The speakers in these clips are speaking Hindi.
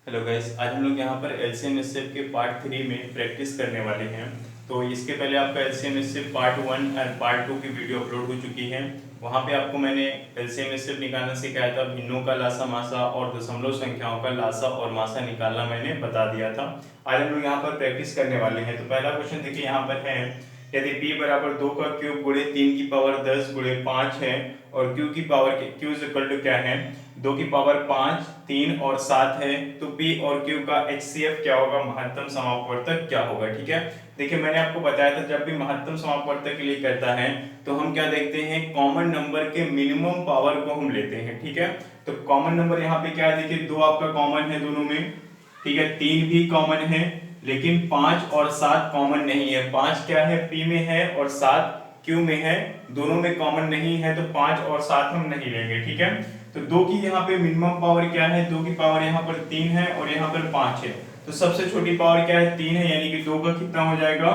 हेलो गाइस, आज हम लोग यहाँ पर एलसीएम एसएफ के पार्ट 3 में प्रैक्टिस करने वाले हैं। तो इसके पहले आपका एलसीएम एसएफ पार्ट 1 और पार्ट 2 की वीडियो अपलोड हो चुकी है। वहाँ पे आपको मैंने एलसीएम एसएफ निकालना सिखाया था, भिन्नों का लासा मासा और दशमलव संख्याओं का लासा और मासा निकालना मैंने बता दिया था। आज हम लोग यहाँ पर प्रैक्टिस करने वाले हैं। तो पहला क्वेश्चन देखिए यहाँ पर है, यदि p बराबर 2 का क्यूब गुणे 3 की पावर 10 गुणे 5 है और q की power q is equal to क्या है, 2 की पावर 5, 3 और 7 है, तो p और q का HCF क्या होगा, महत्तम समापवर्तक क्या होगा। ठीक है, देखिए मैंने आपको बताया था जब भी महत्तम समापवर्तक के लिए करता है तो हम क्या देखते हैं, कॉमन नंबर के मिनिमम पावर को हम लेते हैं। ठीक है, तो कॉमन नंबर यहाँ पे क्या है, देखिए 2 आपका कॉमन है दोनों में, ठीक है, 3 भी कॉमन है, लेकिन 5 और 7 कॉमन नहीं है। 5 क्या है, p में है और 7 q में है, दोनों में कॉमन नहीं है, तो 5 और 7 हम नहीं लेंगे। ठीक है, तो 2 की यहाँ पे मिनिमम पावर क्या है, 2 की पावर यहाँ पर 3 है और यहाँ पर 5 है, तो सबसे छोटी पावर क्या है, 3 है, यानी कि 2 का कितना हो जाएगा,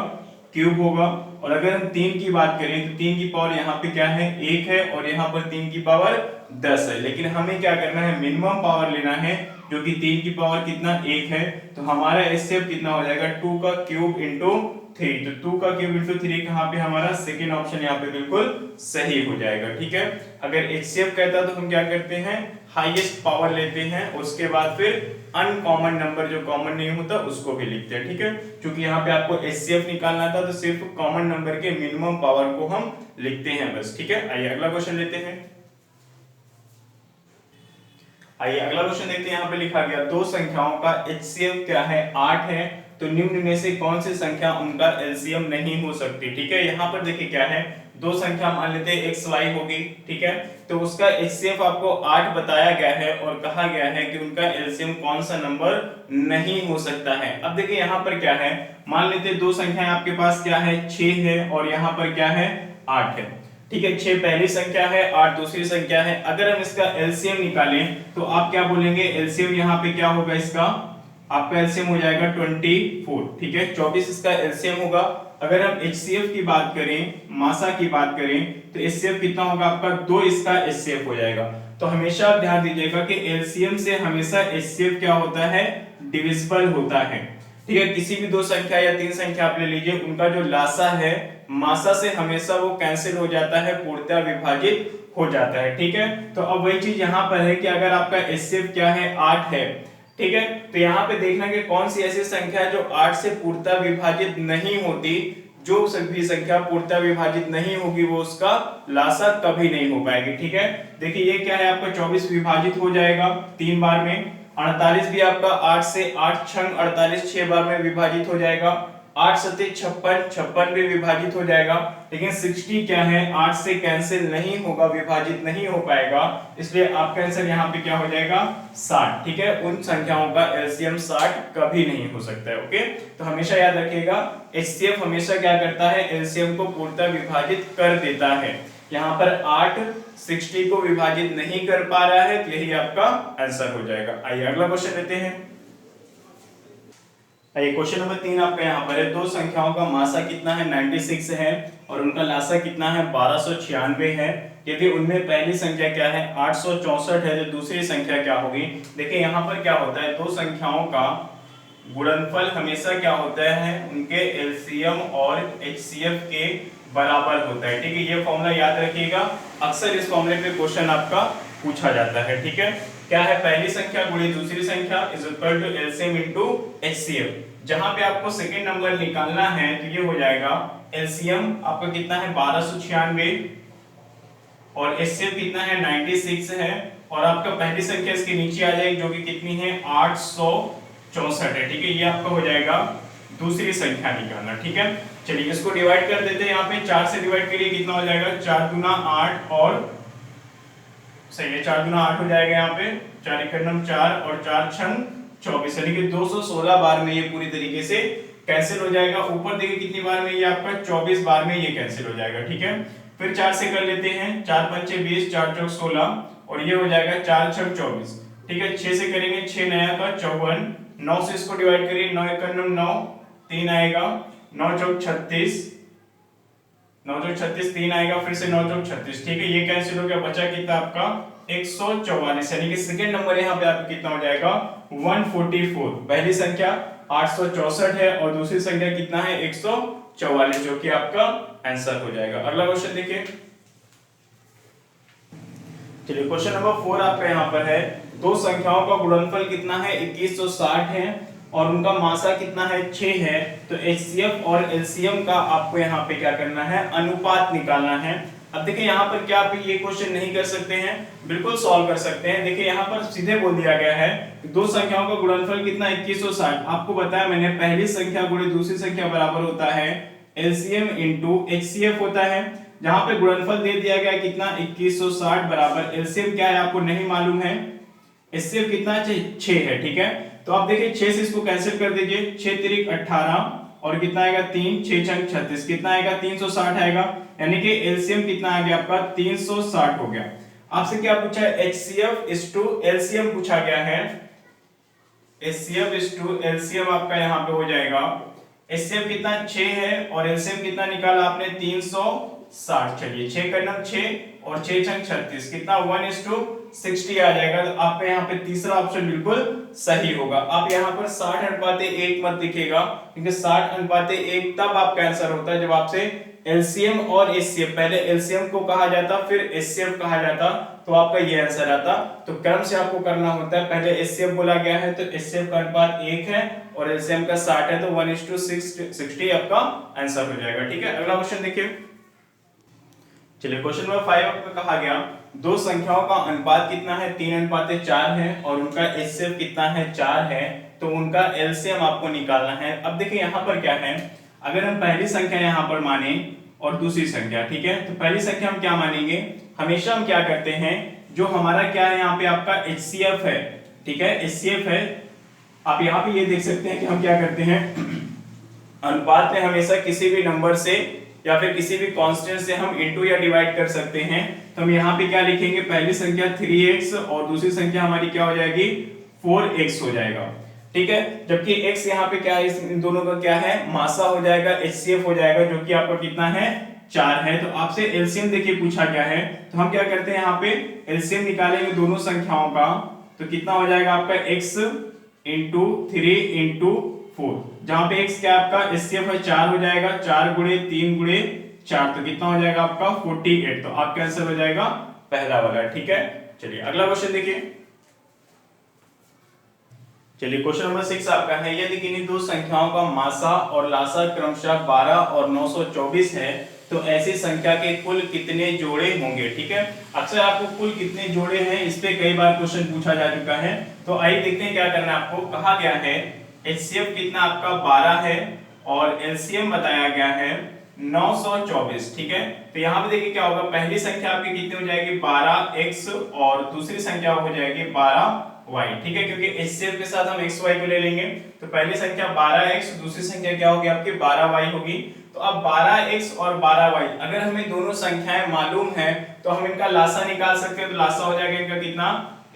क्यूब होगा। और अगर हम 3 की बात करें तो 3 की पावर यहाँ पे क्या है, 1 है और यहाँ पर 3 की पावर 10 है, लेकिन हमें क्या करना है, मिनिमम पावर लेना है, जो कि 3 की पावर कितना, 1 है, तो हमारा एचसीएफ कितना हो जाएगा, 2 का क्यूब इंटू 3, तो 2 का क्यूब इंटू 3 कहाँ पे, हमारा सेकेंड ऑप्शन यहाँ पे बिल्कुल सही हो जाएगा। ठीक है, अगर एचसीएफ कहता तो हम क्या करते हैं, हाईएस्ट पावर लेते हैं, उसके बाद फिर अनकॉमन नंबर जो कॉमन नहीं होता उसको भी लिखते हैं। ठीक है, क्योंकि यहाँ पे आपको एचसीएफ निकालना था तो सिर्फ कॉमन नंबर के मिनिमम पावर को हम लिखते हैं बस। ठीक है, आइए अगला क्वेश्चन लेते हैं। आइए अगला क्वेश्चन देखते हैं, यहाँ पे लिखा गया दो संख्याओं का एचसीएफ क्या है, 8 है, तो निम्न में से कौन सी संख्या उनका एलसीएम नहीं हो सकती। ठीक है, यहाँ पर देखिए क्या है, दो संख्या मान लेते हैं एक्स वाई होगी, ठीक है, तो उसका एचसीएफ आपको 8 बताया गया है और कहा गया है कि उनका एलसीएम कौन सा नंबर नहीं हो सकता है। अब देखिए यहाँ पर क्या है, मान लेते हैं दो संख्याएं आपके पास क्या है, 6 है और यहाँ पर क्या है, 8 है। ठीक है, 6 पहली संख्या है, 8 दूसरी संख्या है। अगर हम इसका एलसीएम निकालें तो आप क्या बोलेंगे, एलसीएम यहाँ पे क्या होगा, इसका आपका एलसीएम हो जाएगा 24। ठीक है, 24 इसका एलसीएम होगा। अगर हम एचसीएफ की बात करें, मासा की बात करें, तो एचसीएफ कितना होगा आपका, 2 इसका एचसीएफ हो जाएगा। तो हमेशा आप ध्यान दीजिएगा कि एलसीएम से हमेशा एचसीएफ क्या होता है, डिविजिबल होता है। ठीक है, किसी भी दो संख्या या तीन संख्या आप ले लीजिए, उनका जो लासा है मासा से हमेशा वो कैंसिल हो जाता है, पूर्णतः विभाजित हो जाता है। ठीक है, तो अब वही चीज यहाँ पर है कि अगर आपका एचसीएफ क्या है, 8 है, ठीक है, तो यहाँ पे देखना कि कौन सी ऐसी संख्या है जो 8 से पूर्णतः विभाजित नहीं होती। जो भी संख्या पूर्णतः विभाजित नहीं होगी वो उसका लासा कभी नहीं हो पाएगी। ठीक है, देखिए ये क्या है, आपका 24 विभाजित हो जाएगा 3 बार में, 48 भी आपका 8 से 8 छंग 48 6 बार में विभाजित हो जाएगा, 8 सते 56 56 भी विभाजित हो जाएगा, लेकिन 60 क्या है, 8 से कैंसिल नहीं होगा, विभाजित नहीं हो पाएगा, इसलिए आपका आंसर यहाँ पे क्या हो जाएगा, 60। ठीक है, उन संख्याओं का एलसीएम 60 कभी नहीं हो सकता है। ओके, तो हमेशा याद रखिएगा, एचसीएफ हमेशा क्या करता है, एलसीएम को पूर्णतः विभाजित कर देता है। यहाँ पर 8 60 को विभाजित नहीं कर पा रहा है, तो यही आपका आंसर हो जाएगा। आइए अगला क्वेश्चन लेते हैं। क्वेश्चन नंबर 3 आपका यहाँ पर है, दो संख्याओं का मासा कितना है, 96 है और उनका लासा कितना है, 1296 है। यदि उनमें पहली संख्या क्या है, 864 है, तो दूसरी संख्या क्या होगी। देखिए यहाँ पर क्या होता है, दो संख्याओं का गुणनफल हमेशा क्या होता है, उनके एलसीएम और एचसीएफ के बराबर होता है। ठीक है, ये फॉर्मूला याद रखिएगा, अक्सर इस फॉर्मूले पे क्वेश्चन आपका पूछा जाता है। ठीक है, क्या है, पहली संख्या गुणे दूसरी संख्या is equal to LCM into HCF. जहां पे आपको सेकंड नंबर निकालना है तो ये हो जाएगा, एलसीएम आपका कितना है, 1296 और एचसीएफ कितना है, 96 है, और आपका पहली संख्या इसके नीचे आ जाएगी जो कि कितनी है, 864 है। ठीक है, ये आपका हो जाएगा दूसरी संख्या निकालना। ठीक है, चलिए इसको डिवाइड कर देते हैं, यहाँ पे 4 से डिवाइड करिए, कितना हो जाएगा, 4 दूना 8 और सही है, 4 दूना 8 हो जाएगा, यहाँ पे 4 एकम 4 और 4 छंग 24, यानी कि 216 बार में ये पूरी तरीके से कैंसिल हो जाएगा। ऊपर देखिए कितनी बार में ये आपका 24 बार में ये कैंसिल हो जाएगा। ठीक है, फिर 4 से कर लेते हैं, 4 पंचे 20, 4 चौक 16 और ये हो जाएगा 4 छंग 24। ठीक है, 6 से करेंगे, 6 नया का 54, 9 से इसको डिवाइड करिए, 9 एकम 9, 3 आएगा, 9 चौक 36, 9 चौक 36 3 आएगा, फिर से 9 चौक 36। ठीक है, ये कैंसिल हो गया, बचा कितना आपका 144, यानी कि सेकंड नंबर यहाँ पे आपका कितना हो जाएगा 144। पहली संख्या 864 है और दूसरी संख्या कितना है 144, जो कि आपका आंसर हो जाएगा। अगला क्वेश्चन देखिए। चलिए क्वेश्चन नंबर 4 आपका यहाँ पर है, दो संख्याओं का गुणनफल कितना है 2160 है और उनका मासा कितना है 6 है। तो एचसीएफ और एलसीएम का आपको यहाँ पे क्या करना है, अनुपात निकालना है। अब देखिए यहाँ पर क्या आप ये क्वेश्चन नहीं कर सकते हैं, बिल्कुल सॉल्व कर सकते हैं। देखिए यहाँ पर सीधे बोल दिया गया है दो संख्याओं का गुणनफल कितना 2160। आपको बताया मैंने पहली संख्या गुणे दूसरी संख्या बराबर होता है एलसीएम इंटू एचसीएफ होता है। जहां पे गुणनफल दे दिया गया कितना 2160 बराबर एलसीएम क्या है आपको नहीं मालूम है, एचसीएफ कितना 6 है। ठीक है, तो आप देखिए 6 से इसको कैंसिल कर दीजिए, 6 तिरिक 18 और कितना आएगा 3, 6 छंग 36, कितना आएगा 360 आएगा, यानी कि एलसीएम कितना आ गया आपका 360 हो गया। आपसे क्या पूछा है एचसीएफ इज टू एलसीएम पूछा गया है, एचसीएफ इज टू एलसीएम आपका यहाँ पे हो जाएगा, एचसीएफ कितना 6 है और एलसीएम कितना निकाला आपने 360। चलिए 6 का नम 6 और 6 छंग 36, कितना 1:60 आ जाएगा। तो आपका यहाँ पे तीसरा ऑप्शन बिल्कुल सही होगा। आप यहाँ पर 60:1 मत दिखेगा, क्योंकि 60:1 तब आपका आंसर होता है जब आपसे एलसीएम और एचसीएफ, पहले एलसीएम को कहा जाता फिर एचसीएफ कहा जाता, तो आपका ये आंसर आता। तो क्रम से आपको करना होता है, पहले एचसीएफ बोला गया है तो एचसीएफ का अनुपात 1 है और एलसीएम का 60 है, तो 1:60 आपका आंसर हो जाएगा। ठीक है, अगला क्वेश्चन देखिए। चलिए क्वेश्चन नंबर 5 आपको कहा गया दो संख्याओं का अनुपात कितना है 3:4 है और उनका एचसीएफ कितना है 4 है, तो उनका एलसीएम आपको निकालना है। अब देखिए यहाँ पर क्या है, अगर हम पहली संख्या यहाँ पर माने और दूसरी संख्या, ठीक है, तो पहली संख्या हम क्या मानेंगे, हमेशा हम क्या करते हैं, जो हमारा क्या है यहाँ पे आपका एचसीएफ है, ठीक है, एचसीएफ है। आप यहाँ पे ये देख सकते हैं कि हम क्या करते हैं, अनुपात में हमेशा किसी भी नंबर से या फिर किसी भी कांस्टेंट से हम इनटू या डिवाइड कर सकते हैं। तो हम यहाँ पे क्या लिखेंगे, पहली संख्या 3x और दूसरी संख्या हमारी क्या हो जाएगी 4x हो जाएगा। ठीक है, जबकि x यहाँ पे क्या है, इन दोनों का क्या है मासा हो जाएगा, एचसीएफ हो जाएगा, जो कि आपका कितना है 4 है। तो आपसे एलसीएम देखिए पूछा गया है, तो हम क्या करते हैं यहाँ पे एलसीएम निकालेंगे दोनों संख्याओं का, तो कितना हो जाएगा आपका x इंटू 3 इंटू 4, जहां पे x क्या आपका एचसीएफ है 4 हो जाएगा, 4 गुणे 3 गुणे 4, तो कितना हो जाएगा आपका 48। तो आपका आंसर हो जाएगा पहला वाला। ठीक है, चलिए अगला क्वेश्चन देखिए। चलिए क्वेश्चन नंबर 6 आपका है, यदि किन्हीं दो संख्याओं का मासा और लासा क्रमशः 12 और 924 है, तो ऐसी संख्या के कुल कितने जोड़े होंगे। ठीक है, अक्सर आपको कुल कितने जोड़े हैं इस पे कई बार क्वेश्चन पूछा जा चुका है। तो आइए देखते हैं क्या करना है आपको। कहा गया है एचसीएफ कितना आपका 12 है और एलसीएम बताया गया है 924। ठीक है, तो यहाँ पे देखिए क्या होगा, पहली संख्या आपकी कितनी हो जाएगी 12x और दूसरी संख्या हो जाएगी 12y। ठीक है, क्योंकि एचसीएफ के साथ हम xy को ले लेंगे, तो पहली संख्या 12x, दूसरी संख्या क्या होगी आपकी 12y होगी। तो अब 12x और 12y अगर हमें दोनों संख्याएं मालूम है तो हम इनका लासा निकाल सकते हैं। तो लासा हो जाएगा इनका कितना,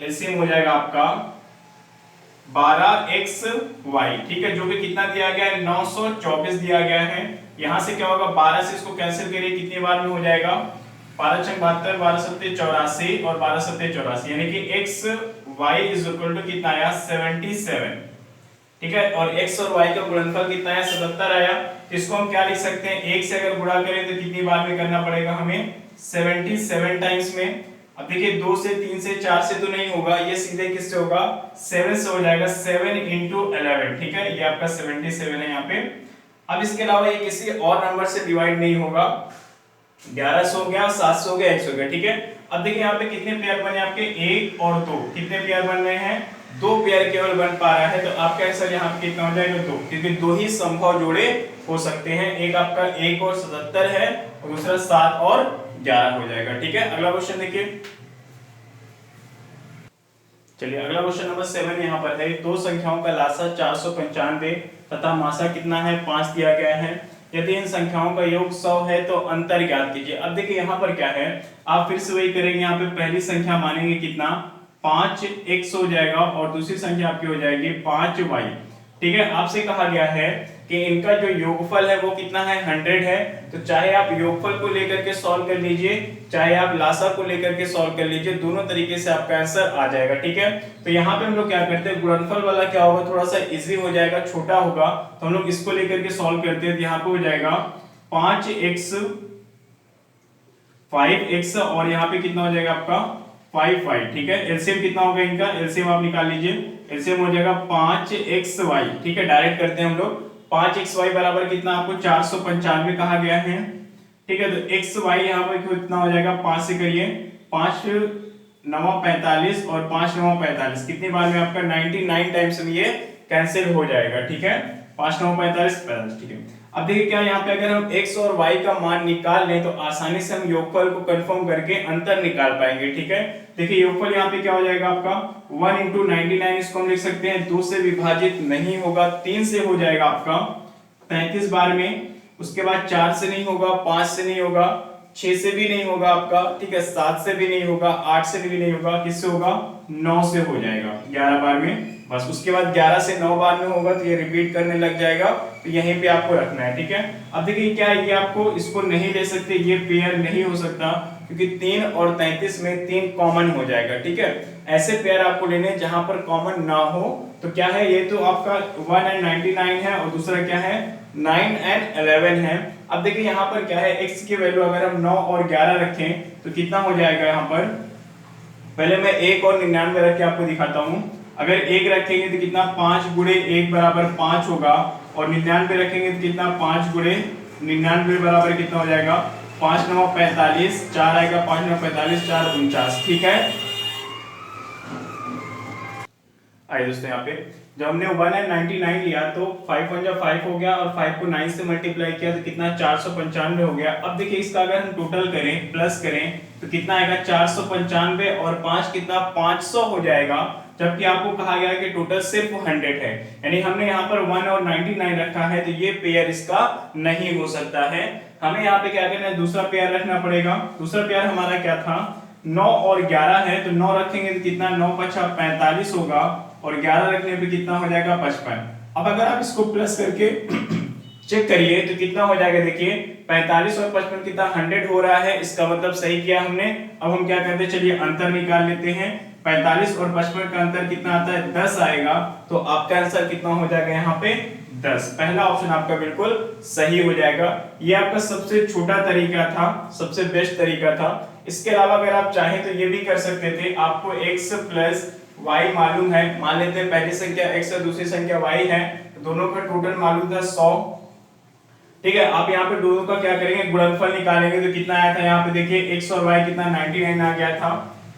एलसीएम हो जाएगा आपका 12xy। ठीक है, जो कि कितना दिया गया है 924 दिया गया है। यहां से क्या होगा 12 से इसको कैंसिल करिए, कितनी बार में हो जाएगा 12 छंग 72, 12 सत्ते 84 और 12 सत्ते 84, यानी कि xy इज इक्वल टू कितना आया 77। ठीक है, और x और y का गुणनफल कितना है 77 आया। तो इसको हम क्या लिख सकते हैं, 1 से अगर गुणा करें तो कितनी बार में करना पड़ेगा हमें 77 टाइम्स में। अब देखिए 2 से 3 से 4 से तो नहीं होगा, ये सीधे किससे होगा 7 से हो जाएगा, 7 into 11। ठीक है, ये आपका 77 है यहाँ पे। अब इसके अलावा ये किसी और नंबर से डिवाइड नहीं होगा, 1100 हो गया, 700 हो गया, 100 हो गया। ठीक है, अब देखिए यहाँ पे कितने पेयर बने आपके 1 और 2, कितने पेयर बन रहे हैं 2 पेयर केवल बन पा रहा है। तो आपका आंसर यहाँ पे कितना हो जाएगा 2, क्योंकि 2 ही संभव जोड़े हो सकते हैं। एक आपका 1 और 77 है और दूसरा 7 और 11 हो जाएगा। ठीक है, अगला क्वेश्चन देखिए। चलिए अगला क्वेश्चन नंबर 7 यहाँ पर है, दो संख्याओं का लासा 495 तथा मासा कितना है 5 दिया गया है। यदि इन संख्याओं का योग 100 है तो अंतर ज्ञात कीजिए। अब देखिए यहाँ पर क्या है, आप फिर से वही करेंगे, यहाँ पे पहली संख्या मानेंगे कितना 5x हो जाएगा और दूसरी संख्या आपकी हो जाएगी 5y। ठीक है, आपसे कहा गया है कि इनका जो योगफल है वो कितना है 100 है। तो चाहे आप योगफल को लेकर के सॉल्व कर लीजिए, चाहे आप लासा को लेकर के सॉल्व कर लीजिए, दोनों तरीके से आपका आंसर आ जाएगा। ठीक है, तो यहाँ पे हम लोग क्या करते हैं, गुणनफल वाला क्या होगा, थोड़ा सा इजी हो जाएगा, छोटा होगा, तो हम लोग इसको लेकर के सॉल्व करते हैं। तो यहाँ पे हो जाएगा 5x 5x और यहाँ पे कितना हो जाएगा आपका 5y। ठीक है, एलसीएम कितना होगा इनका, एलसीएम आप निकाल लीजिए, एलसीएम हो जाएगा 5xy। ठीक है, डायरेक्ट करते हैं हम लोग, 5xy बराबर कितना आपको 495 कहा गया है। ठीक है, तो xy यहाँ पर कितना हो जाएगा, 5 से करिए, 5 9 45 और 5 9 45, कितनी बार में आपका 99 टाइम्स में ये कैंसिल हो जाएगा। ठीक है, 5 9 45 45। ठीक है, अब देखिए क्या यहाँ पे अगर हम x और y का मान निकाल लें तो आसानी से हम योगफल को कंफर्म करके अंतर निकाल पाएंगे। ठीक है, देखिए योगफल यहाँ पे क्या हो जाएगा आपका 1 × 99, इसको हम लिख सकते हैं 2 से विभाजित नहीं होगा, 3 से हो जाएगा आपका 33 बार में, उसके बाद 4 से नहीं होगा, 5 से नहीं होगा, 6 से भी नहीं होगा आपका, ठीक है, 7 से भी नहीं होगा, 8 से भी नहीं होगा, किससे होगा 9 से हो जाएगा 11 बार में बस। उसके बाद 11 से 9 बार में होगा तो ये रिपीट करने लग जाएगा, तो यहीं पे आपको रखना है। ठीक है, अब देखिए क्या ये आपको इसको नहीं ले सकते, ये पेयर नहीं हो सकता क्योंकि 3 और 33 में 3 कॉमन हो जाएगा। ठीक है, ऐसे पेयर आपको लेने जहां पर कॉमन ना हो, तो क्या है ये तो आपका 1 and 99 है और दूसरा क्या है 9 and 11 है। अब देखिए यहाँ पर क्या है, x की वैल्यू अगर हम 9 और 11 रखें तो कितना हो जाएगा यहाँ पर, पहले मैं 1 और 99 रख के आपको दिखाता हूँ। अगर 1 रखेंगे तो कितना 5 गुणे 1 बराबर 5 होगा, और 99 रखेंगे तो कितना 5 गुणे 99 बराबर कितना हो जाएगा 5 9 45, 4 आएगा, 5 9 45, 4 49। ठीक है, आइए दोस्तों यहाँ पे जब हमने 1 and 99 लिया तो 5 1 जा 5 हो गया और 5 को 9 से मल्टीप्लाई किया तो कितना 495 हो गया। अब देखिए इसका अगर हम टोटल करें प्लस करें तो कितना आएगा 495 और 5 कितना 500 हो जाएगा, जबकि आपको कहा गया है कि टोटल सिर्फ 100 है, यानी हमने यहाँ पर 1 और 99 रखा है, तो ये पेयर इसका नहीं हो सकता है। हमें यहाँ पे क्या करना है, दूसरा पेयर रखना पड़ेगा। दूसरा पेयर हमारा क्या था 9 और 11 है, तो 9 रखेंगे तो कितना 9 5 45 होगा और 11 रखने पे कितना हो जाएगा 55। अब अगर आप इसको प्लस करके चेक करिए तो कितना हो जाएगा, देखिए 45 और 55 कितना 100 हो रहा है, इसका मतलब सही किया हमने। अब हम क्या करते हैं, चलिए अंतर निकाल लेते हैं। 45 और 55 का अंतर कितना आता है 10 आएगा, तो आपका आंसर कितना हो जाएगा यहाँ पे 10। पहला ऑप्शन आपका बिल्कुल सही हो जाएगा। ये आपका सबसे छोटा तरीका था, सबसे बेस्ट तरीका था। इसके अलावा अगर आप चाहें तो ये भी कर सकते थे, आपको x प्लस y मालूम है, मान लेते हैं पहली संख्या x और दूसरी संख्या y है, तो दोनों का टोटल मालूम था 100। ठीक है, आप यहाँ पे दोनों का क्या करेंगे, गुणनफल निकालेंगे तो कितना आया था, यहाँ पे देखिए x और y कितना 99 आ गया था,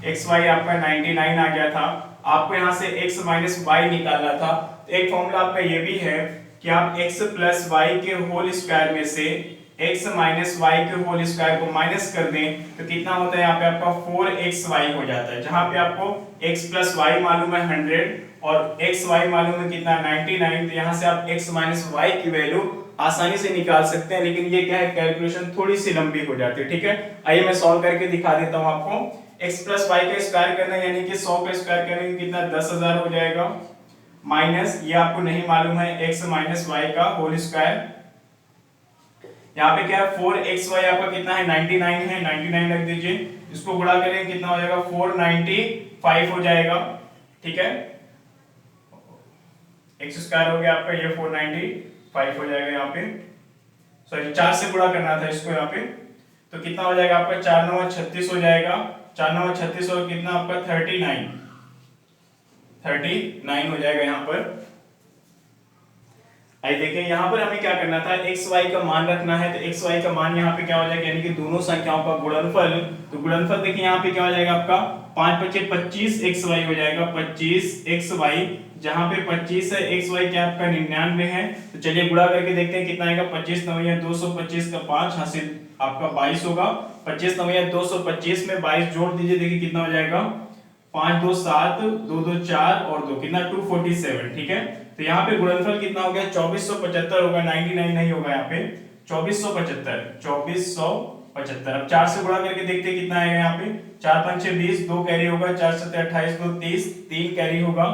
xy आपका 99 आ गया था। आपको यहाँ से x माइनस y निकालना था, तो एक फॉर्मूला आपका ये भी है कि आप x प्लस वाई के होल स्क्वायर में से x माइनस वाई के होल स्क्वायर को माइनस कर दें तो कितना होता है, यहाँ पे आपका 4xy हो जाता है, जहां पे आपको x प्लस वाई मालूम है 100 और xy मालूम है कितना 99, तो यहाँ से आप x माइनस वाई की वैल्यू आसानी से निकाल सकते हैं। लेकिन ये क्या है, कैलकुलेशन थोड़ी सी लंबी हो जाती है। ठीक है, आइए मैं सॉल्व करके दिखा देता हूँ आपको। x प्लस वाई का स्क्वायर करना है, यानी कि 100 का स्क्वायर करेंगे कितना 10,000 हो जाएगा, माइनस ये आपको नहीं मालूम है x माइनस वाई का होल स्क्वायर, यहाँ पे क्या है 4xy आपका कितना है 99 है, 99 रख दीजिए, इसको गुणा करेंगे कितना हो जाएगा 495 हो जाएगा। ठीक है, x स्क्वायर हो गया आपका ये 495 हो जाएगा, यहाँ पे सॉरी 4 से गुणा करना था इसको यहाँ पे, तो कितना हो जाएगा आपका 4 9 36 हो जाएगा, 4 9 36 और कितना आपका 39 हो जाएगा यहाँ पर। आइए देखिए यहाँ पर हमें क्या करना था, x y का मान रखना है, तो x y का मान यहाँ पे क्या हो जाएगा, यानी कि दोनों संख्याओं का गुणनफल। तो गुणनफल देखिए यहाँ पे क्या हो जाएगा आपका 5 5 25 xy हो जाएगा, 25 xy, जहाँ पे 25 है xy क्या आपका 99 है। तो चलिए गुणा करके देखते हैं कितना आएगा, 25 9 225 का 5 हासिल आपका 22 होगा, 25 9 225 में 22 जोड़ दीजिए, देखिए कितना हो जाएगा 5 2 7 2 2 4 और 2 कितना 247। ठीक है, तो यहाँ पे गुणनफल कितना हो गया 2475 होगा, 99 नहीं होगा यहाँ पे 2475। अब 4 से गुणा करके देखते हैं कितना आएगा, यहाँ पे 4 5 6 20, 2 कैरी होगा, 4 7 28 2 30, 3 कैरी होगा,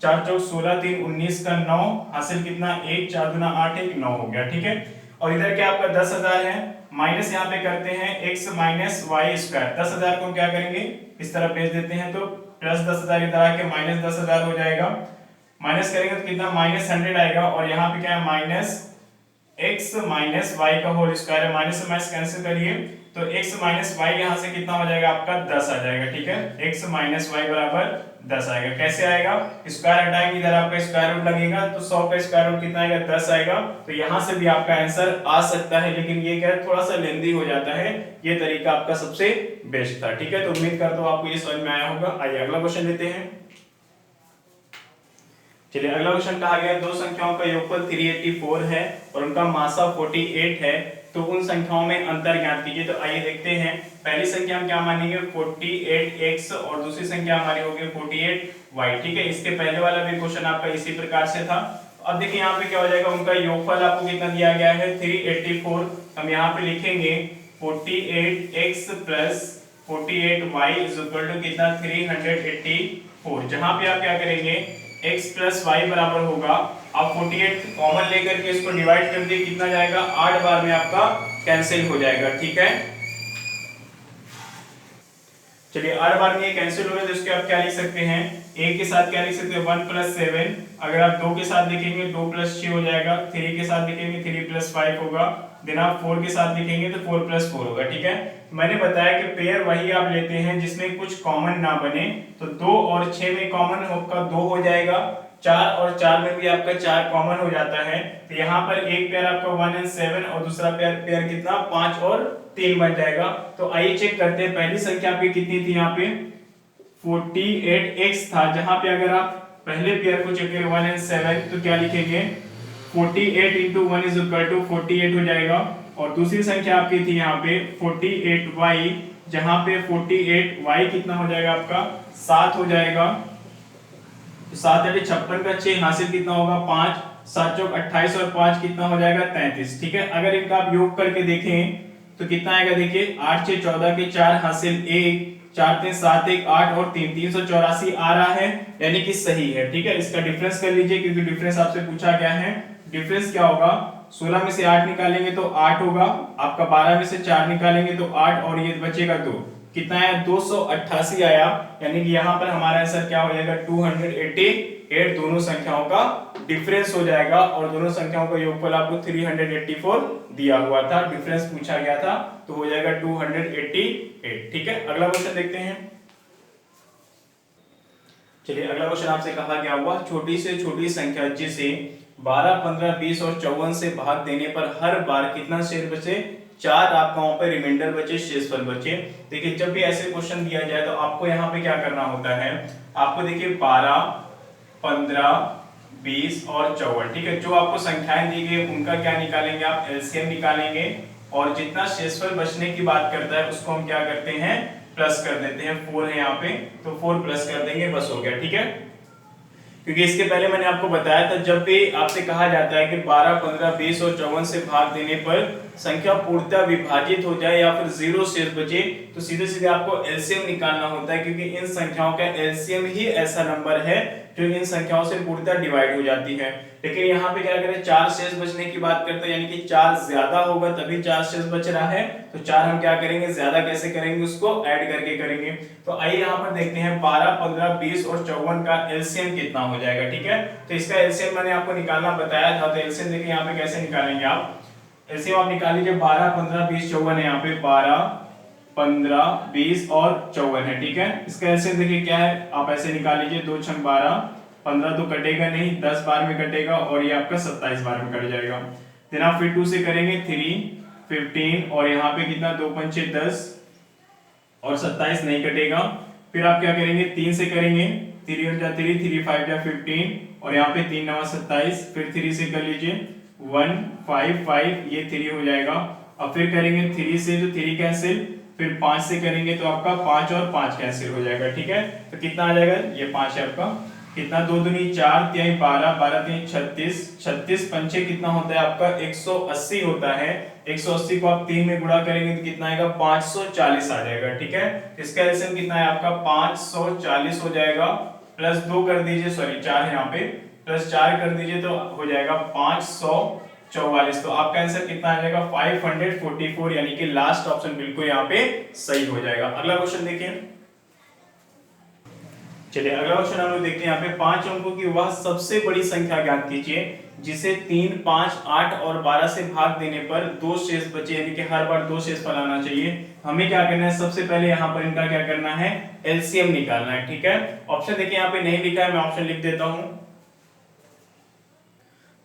4 चौक 16, 3 19 का 9, हासिल कितना 1, 4 दूना 8, 1 9 हो गया। ठीक है, और इधर क्या आपका 10,000 है, माइनस यहाँ पे करते हैं x माइनस वाई स्क्वायर। 10,000 को क्या करेंगे इस तरफ भेज देते हैं, तो प्लस 10,000 इधर आके माइनस 10,000 हो जाएगा। माइनस करेंगे तो कितना माइनस 100 आएगा, और यहाँ पे क्या है माइनस x माइनस वाई का होल स्क्वायर है। माइनस से माइनस कैंसिल करिए तो x माइनस वाई यहाँ से कितना हो जाएगा आपका 10 आ जाएगा। ठीक है, x माइनस वाई बराबर 10 आएगा। कैसे आएगा, स्क्वायर हटाएंगे इधर आपका स्क्वायर रूट लगेगा, तो 100 का स्क्वायर रूट कितना आएगा 10 आएगा। तो यहाँ से भी आपका आंसर आ सकता है, लेकिन ये क्या है थोड़ा सा लेंदी हो जाता है, ये तरीका आपका सबसे बेस्ट था। ठीक है, तो उम्मीद करता हूँ आपको ये समझ में आया होगा। आइए अगला क्वेश्चन लेते हैं। चलिए अगला क्वेश्चन कहा गया दो संख्याओं का योगफल 384 है और उनका मासा 48 है, तो उन संख्याओं में अंतर ज्ञात कीजिए। तो आइए देखते हैं, पहली संख्या हम क्या मानेंगे 48x और दूसरी संख्या हमारी होगी 48y। ठीक है, इसके पहले वाला भी क्वेश्चन आपका इसी प्रकार से था। अब देखिए यहाँ पे क्या हो जाएगा, उनका योगफल आपको कितना दिया गया है 384। हम यहाँ पे लिखेंगे 48x plus 48y is equal to कितना 384। जहां पे आप क्या करेंगे x प्लस वाई बराबर होगा, आप 48 कॉमन लेकर के इसको डिवाइड कर दिए, कितना जाएगा 8 बार में आपका कैंसिल हो जाएगा। ठीक है, चलिए 8 बार में ये कैंसिल हो गया, तो इसके आप क्या लिख सकते हैं, एक के साथ क्या लिख सकते हैं 1 प्लस 7। अगर आप 2 के साथ लिखेंगे 2 प्लस 6 हो जाएगा, 3 के साथ लिखेंगे 3 प्लस 5 होगा, देन आप 4 के साथ लिखेंगे तो 4 प्लस 4 होगा। ठीक है, मैंने बताया कि पेयर वही आप लेते हैं जिसमें कुछ कॉमन ना बने, तो 2 और 6 में कॉमन आपका 2 हो जाएगा, 4 और 4 में भी आपका 4 कॉमन हो जाता है। तो यहाँ पर एक पेयर आपका 1 एंड 7 और दूसरा पेयर कितना 5 और 3 बन जाएगा। तो आइए चेक करते हैं, पहली संख्या आपकी कितनी थी, यहाँ पे 48x था, जहां पे अगर आप पहले पेयर को चेक करें 1 एंड 7 तो क्या लिखेंगे 48 into 1 is equal to 48 हो जाएगा। और दूसरी संख्या आपकी थी यहाँ पे 48y, जहां पे 48y कितना हो जाएगा आपका 7 हो जाएगा। तो 7 56 का 6 हासिल कितना होगा 5, 7 चौक 28 और 5 कितना हो जाएगा 33। ठीक है, अगर इनका आप योग करके देखें तो कितना आएगा, देखिए 8 6 14 के 4 हासिल 1, 4 3 7 1 8 और 3 384 आ रहा है, यानी कि सही है। ठीक है, इसका डिफरेंस कर लीजिए, क्योंकि डिफरेंस आपसे पूछा गया है। डिफरेंस क्या होगा, 16 में से 8 निकालेंगे तो 8 होगा आपका, 12 में से 4 निकालेंगे तो 8 और ये बचेगा 2, कितना आया 288 आया, यानी कि यहाँ पर हमारा आंसर क्या हो जाएगा 288 दोनों संख्याओं का डिफरेंस हो जाएगा, और दोनों संख्याओं का योगफल आपको 384 दिया हुआ था, डिफरेंस पूछा गया था, तो हो जाएगा 288। ठीक है, अगला क्वेश्चन देखते हैं। चलिए अगला क्वेश्चन आपसे कहा गया हुआ छोटी से छोटी संख्या जिसे 12 15 20 और 54 से भाग देने पर हर बार कितना शेष बचे, 4 आपका वहां पे रिमाइंडर बचे, शेषफल बचे। देखिए जब भी ऐसे क्वेश्चन दिया जाए तो आपको यहाँ पे क्या करना होता है, आपको देखिए 12 15 20 और 54, ठीक है, जो आपको संख्याएं दी गई उनका क्या निकालेंगे आप एलसीएम निकालेंगे, और जितना शेषफल बचने की बात करता है उसको हम क्या करते हैं प्लस कर देते हैं। 4 है यहाँ पे तो 4 प्लस कर देंगे, बस हो गया। ठीक है, क्योंकि इसके पहले मैंने आपको बताया था जब भी आपसे कहा जाता है कि 12 15 20 और 54 से भाग देने पर संख्या पूर्णतः विभाजित हो जाए या फिर 0 शेष बचे, तो सीधे सीधे आपको एलसीएम निकालना होता है, क्योंकि इन संख्याओं का एलसीएम ही ऐसा नंबर है जो इन संख्याओं से पूर्णतः डिवाइड हो जाती है। लेकिन यहाँ पे क्या करें 4 शेष बचने की बात करते हैं, यानी कि 4 ज्यादा होगा तभी 4 शेष बच रहा है, तो 4 हम क्या करेंगे ज्यादा कैसे करेंगे उसको ऐड करके करेंगे। तो आइए यहाँ पर देखते हैं 12 15 20 और 54 का एलसीएम कितना हो जाएगा। ठीक है, तो इसका एलसीएम मैंने आपको निकालना बताया था, तो एलसीएम देखिए यहाँ पे कैसे निकालेंगे आप, एलसीएम आप निकाल लीजिए 12 15 20 54 है, यहाँ पे 12 15 20 और 54 है। ठीक है, इसका एलसीएम देखिए क्या है, आप ऐसे निकाल लीजिए 2 छंग 12, 15 तो कटेगा नहीं, 10 बार में कटेगा और ये आपका 27 बार में कट जाएगा। फिर आप फिर 2 से करेंगे 3 15 और यहाँ पे कितना 2 पंचे 10 और 27 नहीं कटेगा। फिर आप क्या करेंगे 3 से करेंगे, 3 और 3 3 5 जा 15 और यहाँ पे 3 9 27, फिर 3 से कर लीजिए 1 5 5 ये 3 हो जाएगा। अब फिर करेंगे 3 से तो 3 कैंसिल, फिर 5 से करेंगे तो आपका 5 और 5 कैंसिल हो जाएगा। ठीक है, तो कितना आ जाएगा ये 5 है आपका, कितना 2 दूनी 4 3 12 12 3 36 36 पंचे कितना होता है आपका 180 होता है। 180 को आप 3 में गुणा करेंगे तो कितना आएगा 540 आ जाएगा। ठीक है, इसका एलसीएम कितना है आपका 540 हो जाएगा। +2 कर दीजिए, सॉरी 4 है यहाँ पे, +4 कर दीजिए तो हो जाएगा 544। तो आपका आंसर कितना आ जाएगा 544, यानी कि लास्ट ऑप्शन बिल्कुल यहाँ पे सही हो जाएगा। अगला क्वेश्चन देखिए। चलिए अगला क्वेश्चन हम लोग देखते हैं यहाँ पे 5 अंकों की वह सबसे बड़ी संख्या ज्ञात कीजिए जिसे 3, 5, 8 और 12 से भाग देने पर 2 शेष बचे, यानी कि हर बार 2 शेष फल आना चाहिए। हमें क्या करना है, सबसे पहले यहाँ पर इनका क्या करना है, एलसीएम निकालना है। ठीक है, ऑप्शन देखिए यहाँ पे नहीं लिखा है, मैं ऑप्शन लिख देता हूं।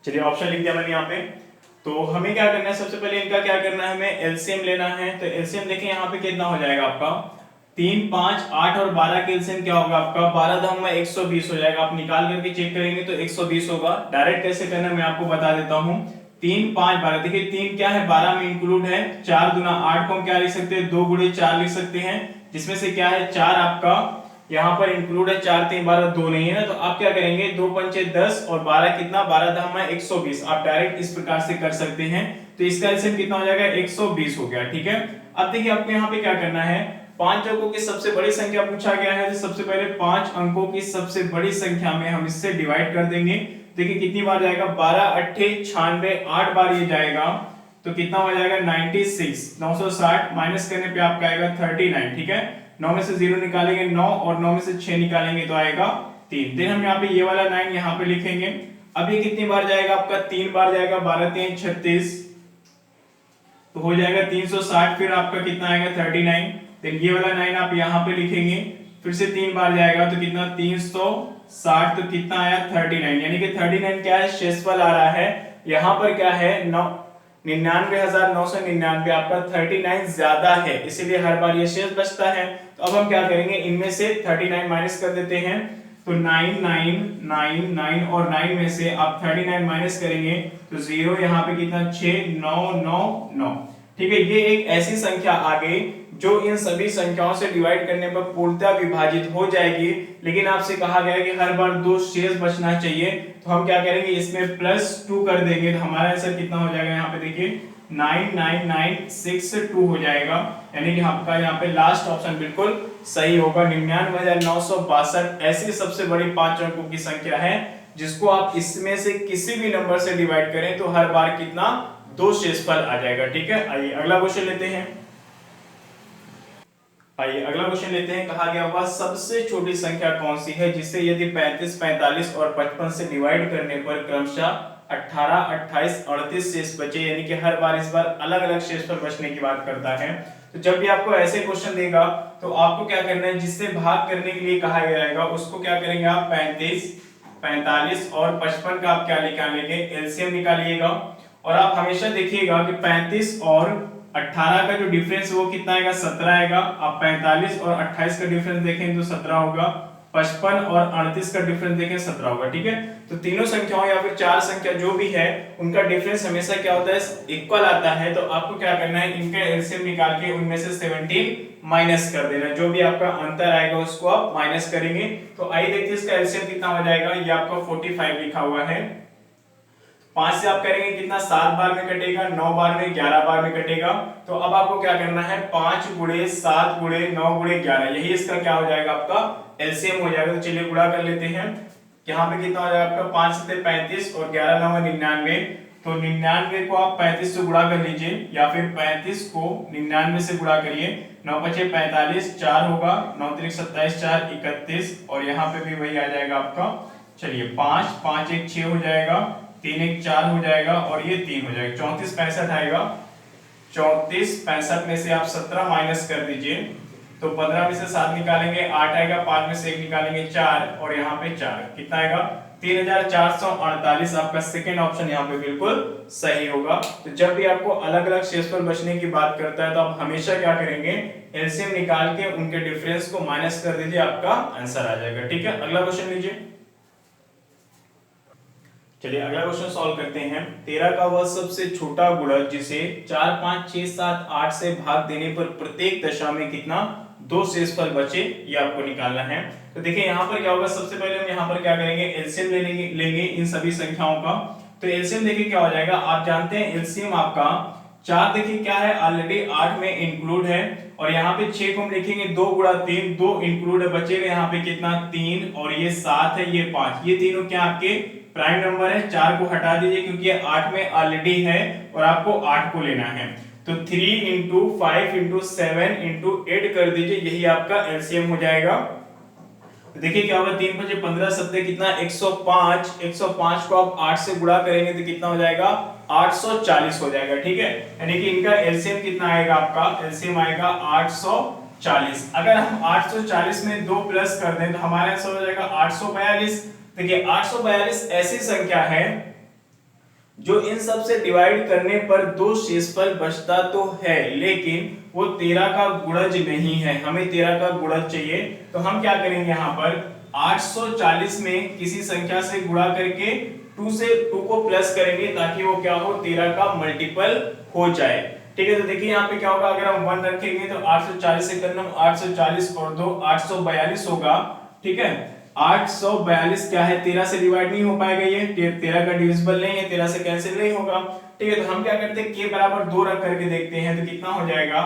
चलिए ऑप्शन लिख दिया मैंने यहाँ पे। तो हमें क्या करना है, सबसे पहले इनका क्या करना है, हमें एलसीएम लेना है। तो एलसीएम देखिए यहाँ पे कितना हो जाएगा आपका, 3, 5, 8 और 12 के एलसीएम क्या होगा आपका 12 धाम में 120 हो जाएगा। आप निकाल करके चेक करेंगे तो 120 होगा। डायरेक्ट कैसे करना है मैं आपको बता देता हूं। 3, 5, 12, देखिए 3 क्या है 12 में इंक्लूड है, 4 दूना 8 को हम क्या लिख सकते हैं, 2 गुणे 4 लिख सकते हैं, जिसमें से क्या है 4 आपका यहाँ पर इंक्लूड है, 4, 3, 12, 2 नहीं है ना, तो आप क्या करेंगे 2 पंचे 10 और 12 कितना 12 धाम में 120। आप डायरेक्ट इस प्रकार से कर सकते हैं। तो इसका एलसीएम कितना हो जाएगा 120 हो गया। ठीक है, अब देखिए आपको यहाँ पे क्या करना है, 5 अंकों की सबसे बड़ी संख्या पूछा गया है, तो सबसे पहले 5 अंकों की सबसे बड़ी संख्या में हम इससे डिवाइड कर देंगे। देखिए कितनी बार जाएगा, 12 8 96, 8 बार ये जाएगा तो कितना हो जाएगा 96, 960 माइनस करने पे आपका आएगा 39। ठीक है, 9 में से 0 निकालेंगे 9 और 9 में से 6 निकालेंगे तो आएगा 3। देन हम यहाँ पे ये वाला 9 यहाँ पे लिखेंगे। अब ये कितनी बार जाएगा आपका 3 बार जाएगा, 12 3 36 तो हो जाएगा 360, फिर आपका कितना आएगा 39। देन ये वाला 9 आप यहाँ पे लिखेंगे, फिर से 3 बार जाएगा तो कितना 360, तो कितना आया 39, यानी कि 39 क्या है शेषफल आ रहा है। यहाँ पर क्या है 99,999, आपका 39 ज्यादा है, इसीलिए हर बार ये शेष बचता है। तो अब हम क्या करेंगे, इनमें से 39 माइनस कर देते हैं। तो 9 9 9 9 और 9 में से आप 39 माइनस करेंगे तो 0 यहाँ पे कितना 6 9 9 9। ठीक है, ये एक ऐसी संख्या आ गई जो इन सभी संख्याओं से डिवाइड करने पर पूर्णतः विभाजित हो जाएगी, लेकिन आपसे कहा गया है कि हर बार 2 शेष बचना चाहिए। तो हम क्या करेंगे, इसमें +2 कर देंगे तो हमारा आंसर कितना हो जाएगा, यहाँ पे देखिए 99962 हो जाएगा, यानी कि आपका यहाँ पे लास्ट ऑप्शन बिल्कुल सही होगा। 99,962 ऐसी सबसे बड़ी 5 अंकों की संख्या है जिसको आप इसमें से किसी भी नंबर से डिवाइड करें तो हर बार कितना 2 शेषफल आ जाएगा। ठीक है, आइए अगला क्वेश्चन लेते हैं। आइए अगला क्वेश्चन लेते हैं। कहा गया हुआ सबसे छोटी संख्या कौन सी है जिसे यदि 35, 45 और 55 से डिवाइड करने पर क्रमशः 18, 28, 38 शेष बचे, यानी कि हर बार इस बार अलग अलग शेषफल बचने की बात करता है। तो जब भी आपको ऐसे क्वेश्चन देगा तो आपको क्या करना है, जिससे भाग करने के लिए कहा जाएगा उसको क्या करेंगे आप 35, 45 और 55 का आप क्या निकालेंगे, एलसीएम निकालिएगा। और आप हमेशा देखिएगा कि 35 और 18 का जो डिफरेंस वो कितना आएगा 17 आएगा। आप 45 और 28 का डिफरेंस देखें तो 17 होगा, 55 और 38 का डिफरेंस देखें 17 होगा। ठीक है, तो तीनों संख्याओं या फिर 4 संख्या जो भी है उनका डिफरेंस हमेशा क्या होता है, इक्वल आता है। तो आपको क्या करना है, इनका एलसीएम निकाल के उनमें से 17 माइनस कर देना, जो भी आपका अंतर आएगा उसको आप माइनस करेंगे। तो आइए देखते हैं इसका एलसीएम कितना हो जाएगा। ये आपका 45 लिखा हुआ है, 5 से आप करेंगे कितना 7 बार में कटेगा, 9 बार में, 11 बार में कटेगा। तो अब आपको क्या करना है 5 गुणे 7 गुणे 9 गुणे 11, यही इसका क्या हो जाएगा आपका एलसीएम हो जाएगा। तो चलिए गुणा कर लेते हैं। यहाँ पे कितना हो जाएगा आपका 5 से 35 और 11 9 99। तो 99 को आप 35 से गुणा कर लीजिए या फिर 35 को 99 से गुणा करिए। 9 5 45, 4 होगा, 9 3 27, 4 31 और यहाँ पे भी वही आ जाएगा आपका। चलिए 5 5 1 6 हो जाएगा, 3 1 4 हो जाएगा और ये 3 हो जाएगा, 34 65 आएगा। 34 65 में से आप 17 माइनस कर दीजिए तो 15 में से 7 निकालेंगे 8 आएगा, 5 में से 1 निकालेंगे 4 और यहाँ पे 4 कितना आएगा 3448। आपका सेकेंड ऑप्शन यहाँ पे बिल्कुल सही होगा। तो जब भी आपको अलग अलग शेषफल बचने की बात करता है तो आप हमेशा क्या करेंगे, एलसीएम निकाल के उनके डिफरेंस को माइनस कर दीजिए, आपका आंसर आ जाएगा। ठीक है, अगला क्वेश्चन लीजिए। चलिए अगला क्वेश्चन सॉल्व करते हैं। 13 का वह सबसे छोटा गुणक जिसे 4 5 6 7 8 से भाग देने पर प्रत्येक दशा में कितना 2 शेषफल बचे, ये आपको निकालना है। तो देखिए यहाँ पर क्या होगा, सबसे पहले हम यहाँ पर क्या करेंगे, एलसीएम लेंगे इन सभी संख्याओं का। तो एलसीएम देखिए क्या हो जाएगा, आप जानते हैं एलसीएम आपका 4 देखिए क्या है ऑलरेडी 8 में इंक्लूड है, और यहाँ पे 6 को हम लिखेंगे 2 गुणा 3, 2 इंक्लूड है, बचेगा यहाँ पे कितना 3, और ये 7 है, ये 5, ये तीनों क्या आपके प्राइम नंबर है। 4 को हटा दीजिए क्योंकि ये 8 में ऑलरेडी है और आपको 8 को लेना है, तो 3 इंटू 5 इंटू 7 इंटू 8 कर दीजिए, यही आपका एलसीएम हो जाएगा। तो देखिए क्या होगा, 3 5 15 सत्ते कितना 105, 105 को आप 8 से गुणा करेंगे तो कितना हो जाएगा 840 हो जाएगा, ठीक है। यानी कि इनका एलसीएम कितना आएगा, आपका एलसीएम आएगा 840। अगर हम 840 में 2 प्लस कर दें तो हमारा आंसर हो जाएगा 842। देखिए 842 ऐसी संख्या है जो इन सब से डिवाइड करने पर 2 शेषफल बचता तो है, लेकिन वो 13 का गुणज नहीं है, हमें 13 का गुणज चाहिए। तो हम क्या करेंगे, यहाँ पर 840 में किसी संख्या से गुणा करके 2 को प्लस करेंगे ताकि वो क्या हो 13 का मल्टीपल हो जाए, ठीक है। तो देखिए यहाँ पे क्या होगा, अगर हम 1 रखेंगे तो 840 से करना 840 और 2 842 होगा, ठीक है। 842 क्या है 13 से डिवाइड नहीं हो पाएगा, ये 13 का डिविजिबल नहीं है, 13 से कैंसिल नहीं होगा, ठीक है। तो हम क्या करते हैं k बराबर 2 रख करके देखते हैं, तो कितना हो जाएगा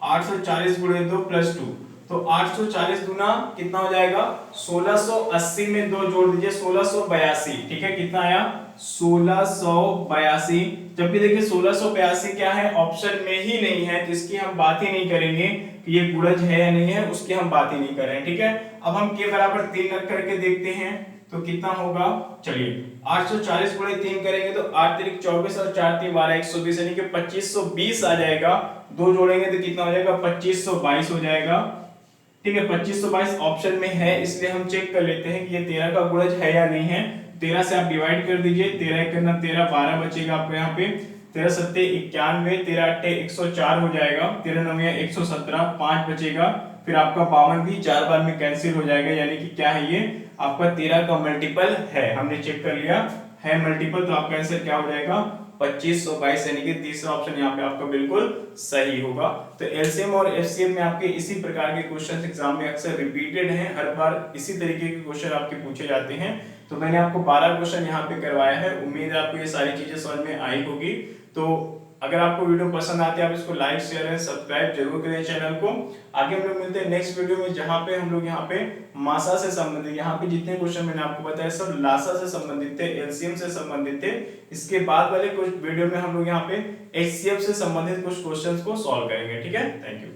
840 गुणे 2 प्लस 2, तो 840 गुना कितना हो जाएगा 1680 में 2 जोड़ दीजिए 1682, ठीक है। कितना आया 1682, जबकि देखिए 1682 क्या है ऑप्शन में ही नहीं है, तो इसकी हम बात ही नहीं करेंगे कि ये गुणज है या नहीं है, उसकी हम बात ही नहीं कर रहे हैं, ठीक है। अब हम k बराबर 3 रख करके देखते हैं तो कितना होगा, चलिए 840 गुणे 3 करेंगे तो 8 3 24 और 4 3 12 120, यानी कि 2520 आ जाएगा। 2 जोड़ेंगे तो कितना हो जाएगा 2522 हो जाएगा, ठीक है। 2522 ऑप्शन में है, इसलिए हम चेक कर लेते हैं कि ये 13 का गुणज है या नहीं है। 13 से आप डिवाइड कर दीजिए, 13 करना 13 12 बचेगा आपको यहाँ पे, 13 सत्ते 91, 13 अट्ठे 104 हो जाएगा, 13 नवे 117, 5 बचेगा, फिर आपका 52 भी 4 बार में कैंसिल हो जाएगा, यानी कि क्या है ये आपका 13 का मल्टीपल है, हमने चेक कर लिया है मल्टीपल, तो आपका आंसर क्या हो जाएगा 2522, यानी कि तीसरा ऑप्शन यहाँ पे आपका बिल्कुल सही होगा। तो एलसीएम और एफसीएम में आपके इसी प्रकार के क्वेश्चन एग्जाम में अक्सर रिपीटेड हैं, हर बार इसी तरीके के क्वेश्चन आपके पूछे जाते हैं। तो मैंने आपको 12 क्वेश्चन यहाँ पे करवाया है, उम्मीद है आपको ये सारी चीजें समझ में आई होगी। तो अगर आपको वीडियो पसंद आती है आप इसको लाइक शेयर एंड सब्सक्राइब जरूर करें चैनल को। आगे हम लोग मिलते हैं नेक्स्ट वीडियो में, जहां पे हम लोग यहाँ पे मासा से संबंधित, यहाँ पे जितने क्वेश्चन मैंने आपको बताया सब लासा से संबंधित थे, एलसीएम से संबंधित थे। इसके बाद वाले कुछ वीडियो में हम लोग यहाँ पे एचसीएफ से संबंधित कुछ क्वेश्चंस को सॉल्व करेंगे, ठीक है। Thank you.